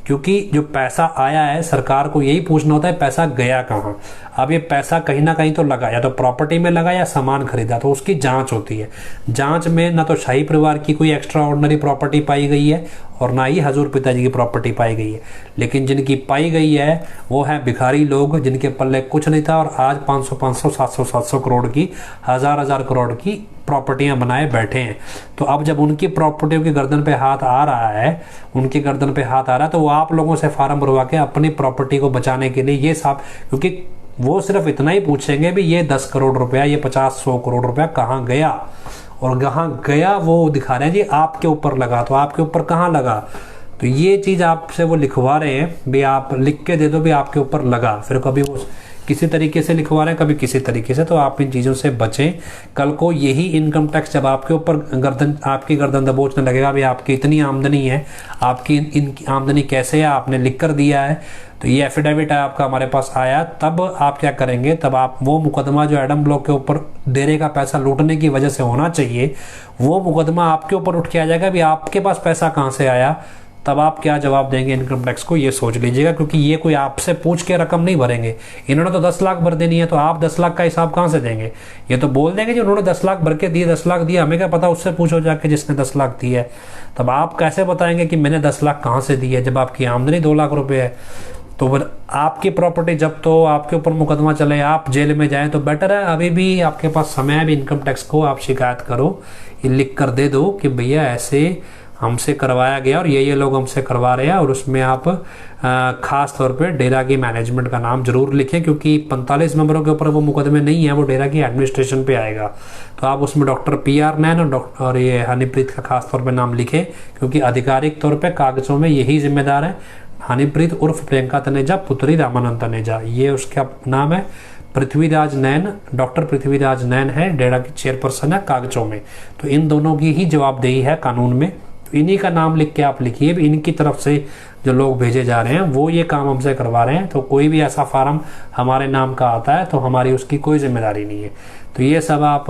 क्योंकि जो पैसा आया है सरकार को यही पूछना होता है पैसा गया कहाँ। अब ये पैसा कहीं ना कहीं तो लगा, या तो प्रॉपर्टी में लगा या सामान खरीदा, तो उसकी जांच होती है। जांच में ना तो शाही परिवार की कोई एक्स्ट्रा ऑर्डिनरी प्रॉपर्टी पाई गई है और ना ही हजूर पिताजी की प्रॉपर्टी पाई गई है। लेकिन जिनकी पाई गई है वो है भिखारी लोग जिनके पल्ले कुछ नहीं था, और आज 500 700 करोड़ की, हजार करोड़ की प्रॉपर्टियां बनाए बैठे हैं। तो अब जब उनकी प्रॉपर्टियों की गर्दन पे हाथ आ रहा है, उनकी गर्दन पे हाथ आ रहा है, तो वो आप लोगों से फार्म भरवा के अपनी प्रॉपर्टी को बचाने के लिए ये सब, क्योंकि वो सिर्फ इतना ही पूछेंगे भी ये 10 करोड़ रुपया, ये 50-100 करोड़ रुपया कहाँ गया, और कहाँ गया वो दिखा रहे हैं जी आपके ऊपर लगा, तो आपके ऊपर कहाँ लगा। तो ये चीज़ आपसे वो लिखवा रहे हैं भी आप लिख के दे दो भी आपके ऊपर लगा। फिर कभी वो किसी तरीके से लिखवा रहे हैं, कभी किसी तरीके से। तो आप इन चीज़ों से बचें। कल को यही इनकम टैक्स जब आपके ऊपर आपकी गर्दन दबोचने लगेगा भी आपकी इतनी आमदनी है, आपकी इनकी आमदनी कैसे है, आपने लिख कर दिया है, तो ये एफिडेविट है आपका हमारे पास आया, तब आप क्या करेंगे, तब आप वो मुकदमा जो एडम ब्लॉक के ऊपर डेरे का पैसा लूटने की वजह से होना चाहिए, वो मुकदमा आपके ऊपर उठ के आ जाएगा भी आपके पास पैसा कहाँ से आया। तब आप क्या जवाब देंगे इनकम टैक्स को, ये सोच लीजिएगा। क्योंकि ये कोई आपसे पूछ के रकम नहीं भरेंगे, इन्होंने तो 10 लाख भर देनी है, तो आप 10 लाख का हिसाब कहाँ से देंगे। ये तो बोल देंगे जी उन्होंने 10 लाख भर के दिए, 10 लाख दिया, हमें क्या पता, उससे पूछो जाके जिसने 10 लाख दी है। तब आप कैसे बताएंगे कि मैंने 10 लाख कहाँ से दी है, जब आपकी आमदनी 2 लाख रुपये है। तो फिर आपकी प्रॉपर्टी जब तो आपके ऊपर मुकदमा चले, आप जेल में जाएं, तो बेटर है अभी भी आपके पास समय है, भी इनकम टैक्स को आप शिकायत करो, ये लिख कर दे दो कि भैया ऐसे हमसे करवाया गया और ये लोग हमसे करवा रहे हैं। और उसमें आप खास तौर पे डेरा की मैनेजमेंट का नाम जरूर लिखें, क्योंकि 45 मेंबरों के ऊपर वो मुकदमे नहीं है, वो डेरा की एडमिनिस्ट्रेशन पे आएगा। तो आप उसमें डॉक्टर PR नैन और ये हनीप्रीत का खास तौर पे नाम लिखें, क्योंकि आधिकारिक तौर पे कागजों में यही जिम्मेदार है। हनीप्रीत उर्फ प्रियंका तनेजा पुत्री रामानंद तनेजा, ये उसका नाम है। पृथ्वीराज नैन, डॉक्टर पृथ्वीराज नैन है, डेरा की चेयरपर्सन है कागजों में। तो इन दोनों की ही जवाबदेही है कानून में, तो इन्हीं का नाम लिख के आप लिखिए, इनकी तरफ से जो लोग भेजे जा रहे हैं वो ये काम हमसे करवा रहे हैं। तो कोई भी ऐसा फार्म हमारे नाम का आता है तो हमारी उसकी कोई जिम्मेदारी नहीं है। तो ये सब आप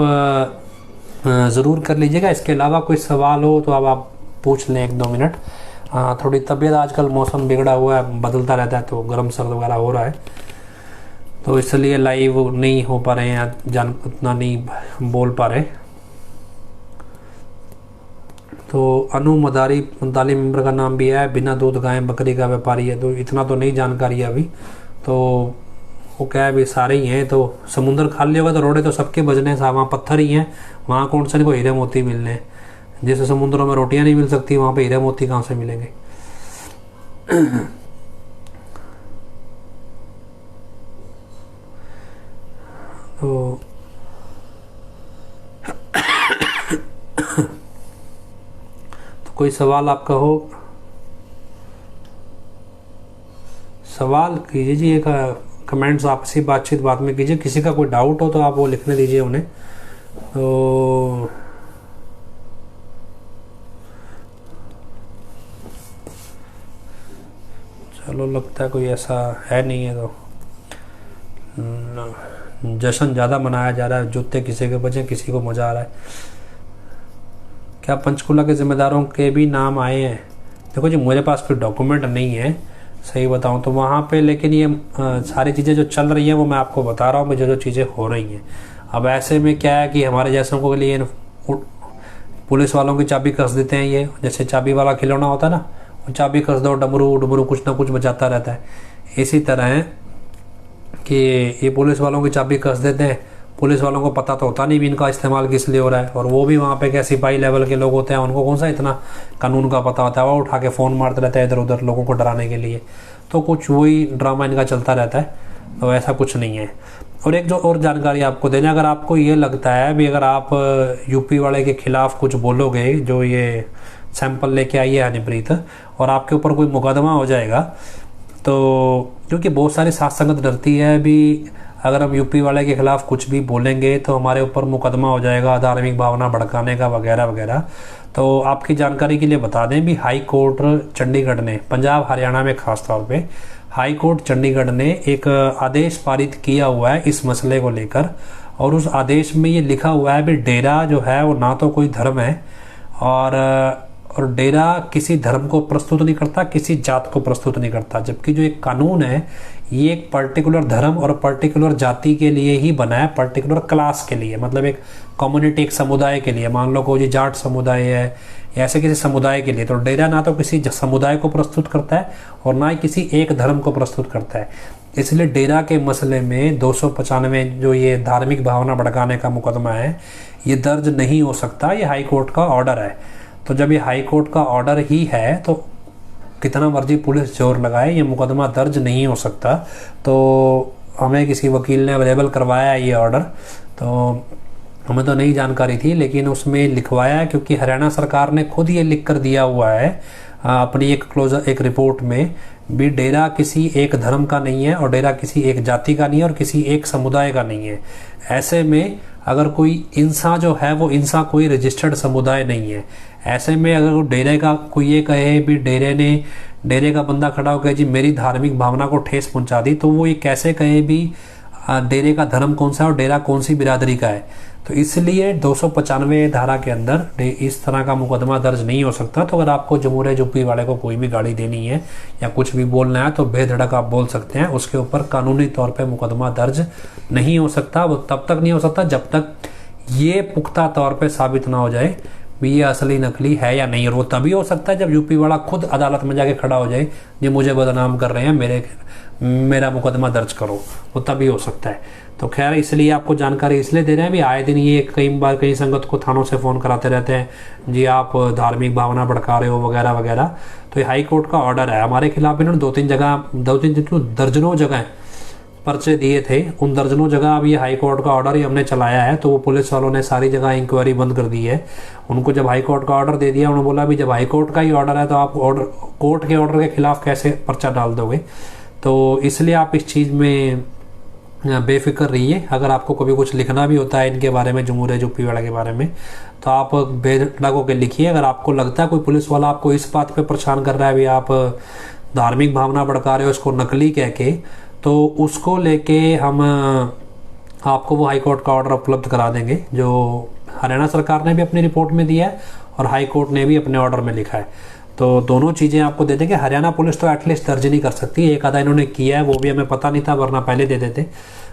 ज़रूर कर लीजिएगा। इसके अलावा कोई सवाल हो तो अब आप पूछ लें 1-2 मिनट। थोड़ी तबीयत, आजकल मौसम बिगड़ा हुआ है, बदलता रहता है तो गर्म सर्द वगैरह हो रहा है, तो इसलिए लाइव नहीं हो पा रहे हैं, उतना नहीं बोल पा रहे। तो अनु मदारी 45 मेंबर का नाम भी है, बिना दूध गाय बकरी का व्यापारी है। तो इतना तो नहीं जानकारी है अभी, तो वो क्या है, अभी सारे ही हैं। तो समुद्र खाली होगा तो रोडे तो सबके बजने हैं, वहाँ पत्थर ही हैं, वहाँ कौन से को हीरे मोती मिलने हैं। जैसे समुद्रों में रोटियां नहीं मिल सकती, वहाँ पे हीरे मोती कहाँ से मिलेंगे। तो कोई सवाल आपका हो, सवाल कीजिए, कमेंट्स आपसी बातचीत बाद में कीजिए। किसी का कोई डाउट हो तो आप वो लिखने दीजिए उन्हें। तो चलो, लगता है कोई ऐसा है नहीं है। तो जश्न ज़्यादा मनाया जा रहा है, जूते किसी के बचे, किसी को मजा आ रहा है। क्या पंचकूला के जिम्मेदारों के भी नाम आए हैं? देखो जी, मेरे पास कोई डॉक्यूमेंट नहीं है सही बताऊं तो वहाँ पे, लेकिन ये सारी चीज़ें जो चल रही हैं वो मैं आपको बता रहा हूँ, जो जो चीज़ें हो रही हैं। अब ऐसे में क्या है कि हमारे जैसों के लिए पुलिस वालों की चाबी कस देते हैं। ये जैसे चाबी वाला खिलौना होता है ना, वो चाबी कस दो, डमरू डमरू कुछ ना कुछ बजाता रहता है। इसी तरह है कि ये पुलिस वालों की चाबी कस देते हैं। पुलिस वालों को पता तो होता नहीं भी इनका इस्तेमाल किस लिए हो रहा है, और वो भी वहाँ पे क्या सिपाही लेवल के लोग होते हैं, उनको कौन सा इतना कानून का पता होता है। वो उठा के फ़ोन मारते रहते हैं इधर उधर लोगों को डराने के लिए। तो कुछ वही ड्रामा इनका चलता रहता है, तो ऐसा कुछ नहीं है। और एक जो और जानकारी आपको देना, अगर आपको ये लगता है भी अगर आप यूपी वाले के खिलाफ कुछ बोलोगे, जो ये सैंपल लेके आई है हनीप्रीत, और आपके ऊपर कोई मुकदमा हो जाएगा, तो क्योंकि बहुत सारी साथ संगत डरती है भी अगर हम यूपी वाले के खिलाफ कुछ भी बोलेंगे तो हमारे ऊपर मुकदमा हो जाएगा, धार्मिक भावना भड़काने का वगैरह वगैरह। तो आपकी जानकारी के लिए बता दें भी हाई कोर्ट चंडीगढ़ ने, पंजाब हरियाणा में खास तौर पे हाई कोर्ट चंडीगढ़ ने एक आदेश पारित किया हुआ है इस मसले को लेकर। और उस आदेश में ये लिखा हुआ है भी डेरा जो है वो ना तो कोई धर्म है, और डेरा किसी धर्म को प्रस्तुत नहीं करता, किसी जात को प्रस्तुत नहीं करता। जबकि जो एक कानून है ये एक पर्टिकुलर धर्म और पर्टिकुलर जाति के लिए ही बना है, पर्टिकुलर क्लास के लिए, मतलब एक कम्युनिटी, एक समुदाय के लिए। मान लो कोई जाट समुदाय है या ऐसे किसी समुदाय के लिए, तो डेरा ना तो किसी समुदाय को प्रस्तुत करता है और ना ही किसी एक धर्म को प्रस्तुत करता है। इसलिए डेरा के मसले में 295 जो ये धार्मिक भावना भड़काने का मुकदमा है, ये दर्ज नहीं हो सकता। ये हाई कोर्ट का ऑर्डर है। तो जब ये हाई कोर्ट का ऑर्डर ही है तो कितना मर्जी पुलिस जोर लगाए, ये मुकदमा दर्ज नहीं हो सकता। तो हमें किसी वकील ने अवेलेबल करवाया ये ऑर्डर, तो हमें तो नहीं जानकारी थी, लेकिन उसमें लिखवाया है क्योंकि हरियाणा सरकार ने खुद ये लिख कर दिया हुआ है अपनी एक रिपोर्ट में भी डेरा किसी एक धर्म का नहीं है और डेरा किसी एक जाति का नहीं है और किसी एक समुदाय का नहीं है। ऐसे में अगर कोई इंसा जो है वो इंसा कोई रजिस्टर्ड समुदाय नहीं है। ऐसे में अगर डेरे का कोई ये कहे भी डेरे का बंदा खड़ा होकर जी मेरी धार्मिक भावना को ठेस पहुंचा दी, तो वो ये कैसे कहे भी डेरे का धर्म कौन सा है और डेरा कौन सी बिरादरी का है। तो इसलिए 295 धारा के अंदर इस तरह का मुकदमा दर्ज नहीं हो सकता। तो अगर आपको जमहूरिया यूपी वाले को कोई भी गाड़ी देनी है या कुछ भी बोलना है तो बेधड़क आप बोल सकते हैं, उसके ऊपर कानूनी तौर पे मुकदमा दर्ज नहीं हो सकता। वो तब तक नहीं हो सकता जब तक ये पुख्ता तौर पे साबित ना हो जाए भी ये असली नकली है या नहीं। और वो तभी हो सकता है जब यूपी वाला खुद अदालत में जाके खड़ा हो जाए, ये मुझे बदनाम कर रहे हैं, मेरा मुकदमा दर्ज करो, वो तभी हो सकता है। तो खैर, इसलिए आपको जानकारी इसलिए दे रहे हैं भी आए दिन ये कई बार कई संगत को थानों से फ़ोन कराते रहते हैं जी आप धार्मिक भावना भड़का रहे हो वगैरह वगैरह। तो ये हाई कोर्ट का ऑर्डर है हमारे खिलाफ। इन्होंने दो तीन दर्जनों जगह पर्चे दिए थे, उन दर्जनों जगह अब ये हाई कोर्ट का ऑर्डर ही हमने चलाया है। तो वो पुलिस वालों ने सारी जगह इंक्वायरी बंद कर दी है। उनको जब हाई कोर्ट का ऑर्डर दे दिया, उन्होंने बोला भी जब हाई कोर्ट का ही ऑर्डर है तो आप कोर्ट के ऑर्डर के खिलाफ कैसे पर्चा डाल दोगे। तो इसलिए आप इस चीज़ में बेफिक्र रहिए। अगर आपको कभी कुछ लिखना भी होता है इनके बारे में, जमहूरिया यूपी वाला के बारे में, तो आप बेधड़क होकर लिखिए। अगर आपको लगता है कोई पुलिस वाला आपको इस बात पे परेशान कर रहा है, भी आप धार्मिक भावना भड़का रहे हो इसको नकली कह के, तो उसको लेके हम आपको वो हाई कोर्ट का ऑर्डर उपलब्ध करा देंगे, जो हरियाणा सरकार ने भी अपनी रिपोर्ट में दिया है और हाई कोर्ट ने भी अपने ऑर्डर में लिखा है। तो दोनों चीज़ें आपको दे देंगे। हरियाणा पुलिस तो एटलीस्ट दर्ज नहीं कर सकती, एक आधा इन्होंने किया है, वो भी हमें पता नहीं था, वरना पहले दे देते।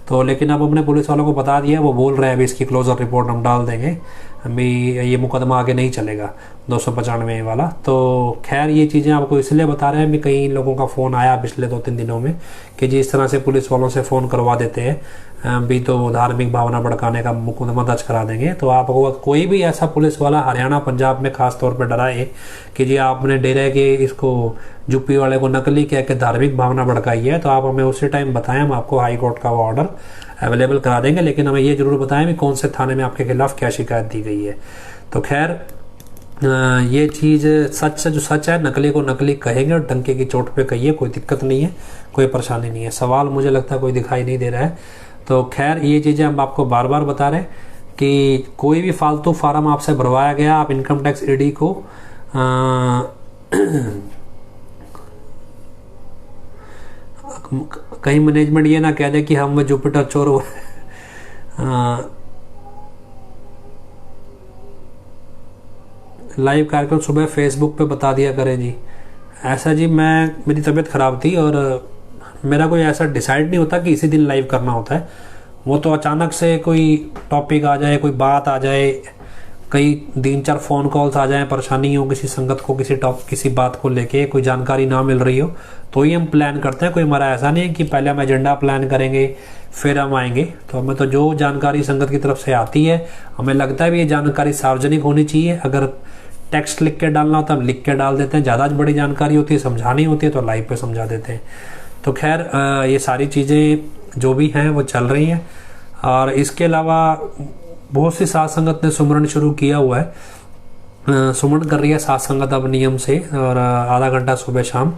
तो लेकिन अब हमने पुलिस वालों को बता दिया, वो बोल रहे हैं अभी इसकी क्लोजर रिपोर्ट हम डाल देंगे, अभी ये मुकदमा आगे नहीं चलेगा 295 वाला। तो खैर ये चीज़ें आपको इसलिए बता रहे हैं, भी कई लोगों का फ़ोन आया पिछले 2-3 दिनों में कि जिस तरह से पुलिस वालों से फ़ोन करवा देते हैं भी, तो धार्मिक भावना भड़काने का मुकदमा दर्ज करा देंगे। तो आपको कोई भी ऐसा पुलिस वाला हरियाणा पंजाब में खास तौर पर डराए कि जी आपने डेरा के इसको यूपी वाले को नकली कह के धार्मिक भावना भड़काई है, तो आप हमें उसी टाइम बताएं, हम आपको हाई कोर्ट का वो ऑर्डर अवेलेबल करा देंगे। लेकिन हमें ये जरूर बताएं भी कौन से थाने में आपके खिलाफ क्या शिकायत दी गई है। तो खैर ये चीज़ सच से जो सच है, नकली को नकली कहेंगे और डंके की चोट पे कहिए, कोई दिक्कत नहीं है, कोई परेशानी नहीं है। सवाल मुझे लगता है कोई दिखाई नहीं दे रहा है। तो खैर ये चीज़ें हम आपको बार बार बता रहे हैं कि कोई भी फालतू फार्म आपसे भरवाया गया, आप इनकम टैक्स ईडी को कहीं मैनेजमेंट ये ना कह दे कि हम जुपिटर चोर हुए। लाइव कार्यक्रम सुबह फेसबुक पे बता दिया करें जी। ऐसा जी, मेरी तबीयत ख़राब थी और मेरा कोई ऐसा डिसाइड नहीं होता कि इसी दिन लाइव करना होता है। वो तो अचानक से कोई टॉपिक आ जाए, कोई बात आ जाए, कई 3-4 फ़ोन कॉल्स आ जाएं, परेशानी हो किसी संगत को किसी बात को लेके, कोई जानकारी ना मिल रही हो, तो ही हम प्लान करते हैं। कोई हमारा ऐसा नहीं है कि पहले हम एजेंडा प्लान करेंगे फिर हम आएंगे। तो हमें तो जो जानकारी संगत की तरफ से आती है, हमें लगता है भी ये जानकारी सार्वजनिक होनी चाहिए। अगर टेक्स्ट लिख के डालना होता है हम लिख के डाल देते हैं, ज़्यादा बड़ी जानकारी होती है, समझानी होती है, तो लाइव पे समझा देते हैं। तो खैर ये सारी चीज़ें जो भी हैं वो चल रही हैं। और इसके अलावा बहुत सी साध संगत ने सुमरन शुरू किया हुआ है, सुमरन कर रही है साध संगत अब नियम से, और आधा घंटा सुबह शाम,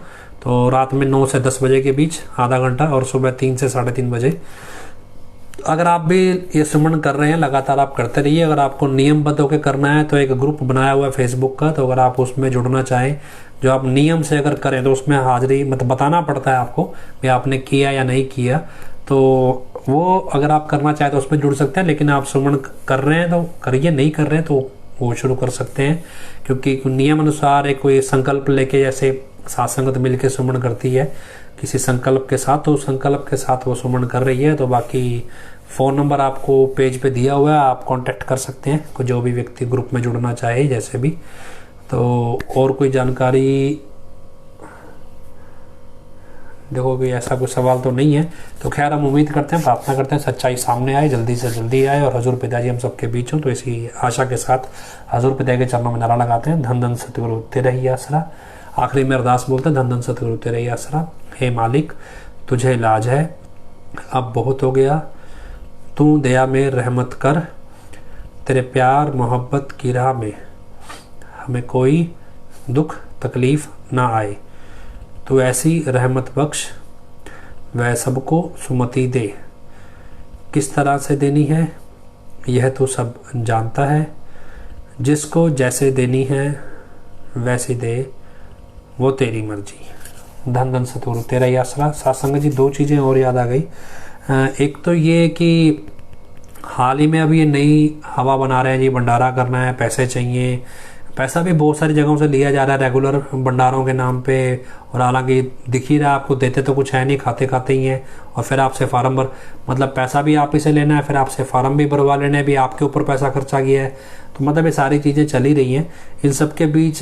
तो रात में 9 से 10 बजे के बीच आधा घंटा, और सुबह 3 से 3:30 बजे। अगर आप भी ये सुमरन कर रहे हैं, लगातार आप करते रहिए। अगर आपको नियमबद्ध होकर करना है तो एक ग्रुप बनाया हुआ है फेसबुक का, तो अगर आप उसमें जुड़ना चाहें, जो आप नियम से अगर करें तो उसमें हाजिरी मतलब बताना पड़ता है आपको कि आपने किया या नहीं किया, तो वो अगर आप करना चाहें तो उसमें जुड़ सकते हैं। लेकिन आप सुमरन कर रहे हैं तो करिए, नहीं कर रहे हैं तो वो शुरू कर सकते हैं, क्योंकि नियम अनुसार एक कोई संकल्प लेके, जैसे साध संगत मिलकर सुमरन करती है किसी संकल्प के साथ, तो संकल्प के साथ वो सुमरन कर रही है। तो बाकी फ़ोन नंबर आपको पेज पे दिया हुआ है, आप कांटेक्ट कर सकते हैं जो भी व्यक्ति ग्रुप में जुड़ना चाहे, जैसे भी। तो और कोई जानकारी, देखो कि ऐसा कोई सवाल तो नहीं है। तो खैर हम उम्मीद करते हैं, प्रार्थना करते हैं सच्चाई सामने आए, जल्दी से जल्दी आए और हजूर पिताजी हम सबके बीच हों। तो इसी आशा के साथ हजूर पिता के चरणों में नारा लगाते हैं, धन धन सतगुरु तेरा ही आसरा। आखिरी में अरदास बोलते हैं, धन धन सतगुरु तेरा ही आसरा। हे मालिक तुझे इलाज है, अब बहुत हो गया, तू दया में रहमत कर, तेरे प्यार मोहब्बत की राह में हमें कोई दुख तकलीफ़ ना आए, तो ऐसी रहमत बख्श, वह सबको सुमति दे। किस तरह से देनी है यह तो सब जानता है, जिसको जैसे देनी है वैसे दे, वो तेरी मर्जी। धन धन सतगुरु तेरा ही आसरा। साथ संगत जी, 2 चीज़ें और याद आ गई। एक तो ये कि हाल ही में अभी ये नई हवा बना रहे हैं जी, भंडारा करना है, पैसे चाहिए। पैसा भी बहुत सारी जगहों से लिया जा रहा है रेगुलर भंडारों के नाम पे, और हालांकि दिख ही रहा है आपको, देते तो कुछ है नहीं, खाते खाते ही हैं। और फिर आपसे फार्म मतलब पैसा भी आप ही से लेना है, फिर आपसे फार्म भी भरवा लेना है, भी आपके ऊपर पैसा खर्चा गया है। तो मतलब ये सारी चीज़ें चली रही हैं। इन सब के बीच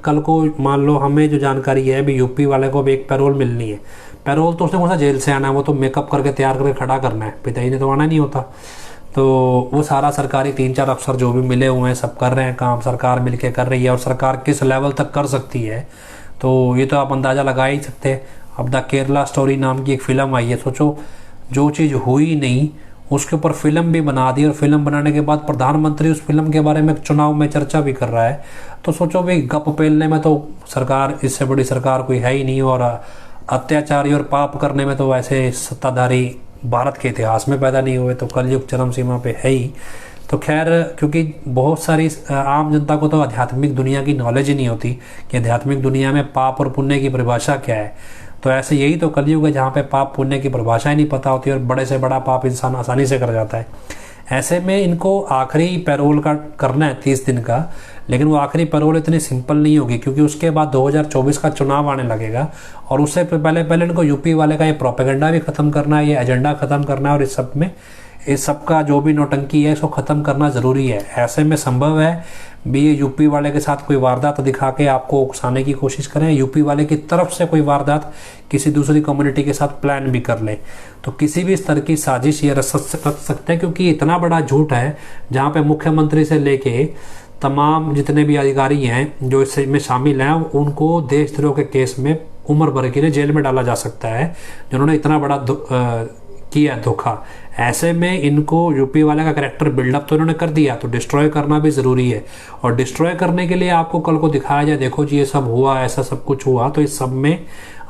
कल को मान लो हमें जो जानकारी है भी, यूपी वाले को भी एक पैरोल मिलनी है। पैरोल तो उसने कौन सा जेल से आना है, वो तो मेकअप करके तैयार करके खड़ा करना है, पिताजी ने तो आना नहीं होता। तो वो सारा सरकारी 3-4 अफसर जो भी मिले हुए हैं सब कर रहे हैं काम, सरकार मिलके कर रही है। और सरकार किस लेवल तक कर सकती है तो ये तो आप अंदाज़ा लगा ही सकते हैं। अब द केरला स्टोरी नाम की एक फ़िल्म आई है, सोचो जो चीज़ हुई नहीं उसके ऊपर फिल्म भी बना दी, और फिल्म बनाने के बाद प्रधानमंत्री उस फिल्म के बारे में चुनाव में चर्चा भी कर रहा है। तो सोचो भाई, गप पेलने में तो सरकार, इससे बड़ी सरकार कोई है ही नहीं, और अत्याचारी और पाप करने में तो वैसे सत्ताधारी भारत के इतिहास में पैदा नहीं हुए, तो कलयुग चरम सीमा पे है ही। तो खैर, क्योंकि बहुत सारी आम जनता को तो आध्यात्मिक दुनिया की नॉलेज ही नहीं होती कि आध्यात्मिक दुनिया में पाप और पुण्य की परिभाषा क्या है। तो ऐसे यही तो कलयुग है जहाँ पे पाप पुण्य की परिभाषा ही नहीं पता होती और बड़े से बड़ा पाप इंसान आसानी से कर जाता है। ऐसे में इनको आखिरी पैरोल का करना है 30 दिन का, लेकिन वो आखिरी पैरोल इतनी सिंपल नहीं होगी, क्योंकि उसके बाद 2024 का चुनाव आने लगेगा और उससे पहले इनको यूपी वाले का ये प्रोपेगेंडा भी खत्म करना है, ये एजेंडा खत्म करना है, और इस सब का जो भी नौटंकी है इसको खत्म करना जरूरी है। ऐसे में संभव है भी ये यूपी वाले के साथ कोई वारदात दिखा के आपको उकसाने की कोशिश करें, यूपी वाले की तरफ से कोई वारदात किसी दूसरी कम्युनिटी के साथ प्लान भी कर ले। तो किसी भी स्तर की साजिश ये रच सकते हैं, क्योंकि इतना बड़ा झूठ है जहाँ पे मुख्यमंत्री से लेके तमाम जितने भी अधिकारी हैं जो इसमें शामिल हैं उनको देशद्रोह के केस में उम्र भर के लिए जेल में डाला जा सकता है, जिन्होंने इतना बड़ा किया धोखा। ऐसे में इनको यूपी वाले का कैरेक्टर बिल्डअप तो इन्होंने कर दिया, तो डिस्ट्रॉय करना भी ज़रूरी है। और डिस्ट्रॉय करने के लिए आपको कल को दिखाया जाए, देखो जी ये सब हुआ, ऐसा सब कुछ हुआ, तो इस सब में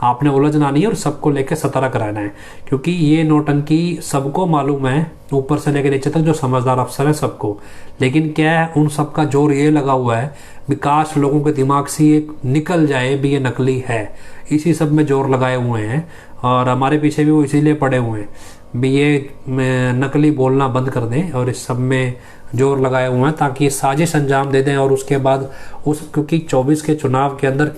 आपने उलझना नहीं है और सबको लेके सतर्क रहना है, क्योंकि ये नौटंकी सबको मालूम है, ऊपर से लेकर नीचे तक जो समझदार अफसर है सबको। लेकिन क्या है, उन सबका जोर ये लगा हुआ है विकास लोगों के दिमाग से ये निकल जाए भी ये नकली है, इसी सब में जोर लगाए हुए हैं। और हमारे पीछे भी वो इसीलिए पड़े हुए हैं भी ये नकली बोलना बंद कर दें और इस सब में जोर लगाए हुए हैं ताकि साजिश अंजाम दे दें। और उसके बाद क्योंकि 24 के चुनाव के अंदर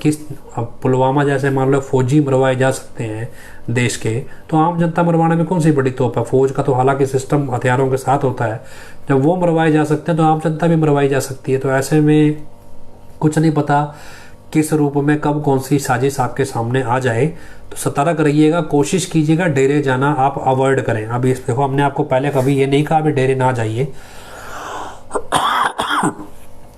पुलवामा जैसे मान लो फौजी मरवाए जा सकते हैं देश के, तो आम जनता मरवाने में कौन सी बड़ी तोप है। फौज का तो हालांकि सिस्टम हथियारों के साथ होता है, जब वो मरवाए जा सकते हैं तो आम जनता भी मरवाई जा सकती है। तो ऐसे में कुछ नहीं पता किस रूप में कब कौन सी साजिश आपके सामने आ जाए, तो सतर्क रहिएगा, कोशिश कीजिएगा डेरे जाना आप अवॉइड करें। अभी देखो, हमने आपको पहले कभी ये नहीं कहा अभी डेरे ना जाइए,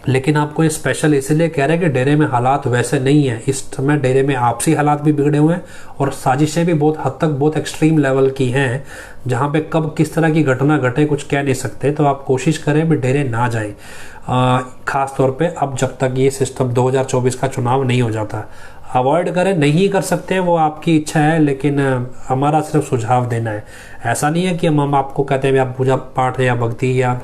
लेकिन आपको ये स्पेशल इसलिए कह रहे हैं कि डेरे में हालात वैसे नहीं है इस समय। डेरे में आपसी हालात भी बिगड़े हुए हैं और साजिशें भी बहुत हद तक बहुत एक्सट्रीम लेवल की हैं, जहां पे कब किस तरह की घटना घटे कुछ कह नहीं सकते। तो आप कोशिश करें भी डेरे ना जाए, खास तौर पे अब जब तक ये सिस्टम 2024 का चुनाव नहीं हो जाता। अवॉइड करें, नहीं कर सकते वो आपकी इच्छा है, लेकिन हमारा सिर्फ सुझाव देना है। ऐसा नहीं है कि हम आपको कहते हैं आप पूजा पाठ या भक्ति या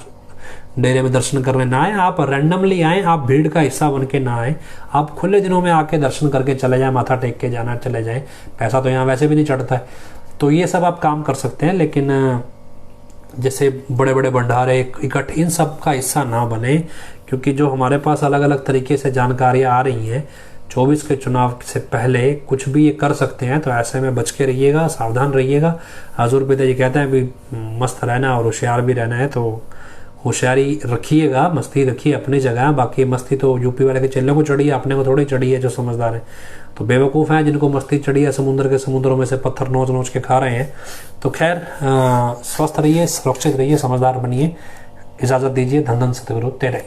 डेरे में दर्शन करने ना आए, आप रैंडमली आए, आप भीड़ का हिस्सा बन के ना आए, आप खुले दिनों में आके दर्शन करके चले जाएं, माथा टेक के जाना चले जाएं, पैसा तो यहाँ वैसे भी नहीं चढ़ता है। तो ये सब आप काम कर सकते हैं, लेकिन जैसे बड़े बड़े भंडारे इकट्ठे इन सब का हिस्सा ना बने, क्योंकि जो हमारे पास अलग अलग तरीके से जानकारियाँ आ रही हैं 24 के चुनाव से पहले कुछ भी ये कर सकते हैं। तो ऐसे में बच के रहिएगा, सावधान रहिएगा। हजूर पिताजी कहते हैं भी मस्त रहना और होशियार भी रहना है, तो होशियारी रखिएगा, मस्ती रखिए अपनी जगह। बाकी मस्ती तो यूपी वाले के चेलों को चढ़ी है, अपने को थोड़ी चढ़ी है जो समझदार है। तो बेवकूफ़ हैं जिनको मस्ती चढ़ी है, समुद्र के समुद्रों में से पत्थर नोच नोच के खा रहे हैं। तो खैर, स्वस्थ रहिए, सुरक्षित रहिए, समझदार बनिए। इजाज़त दीजिए। धन धन सतगुरु तेरे।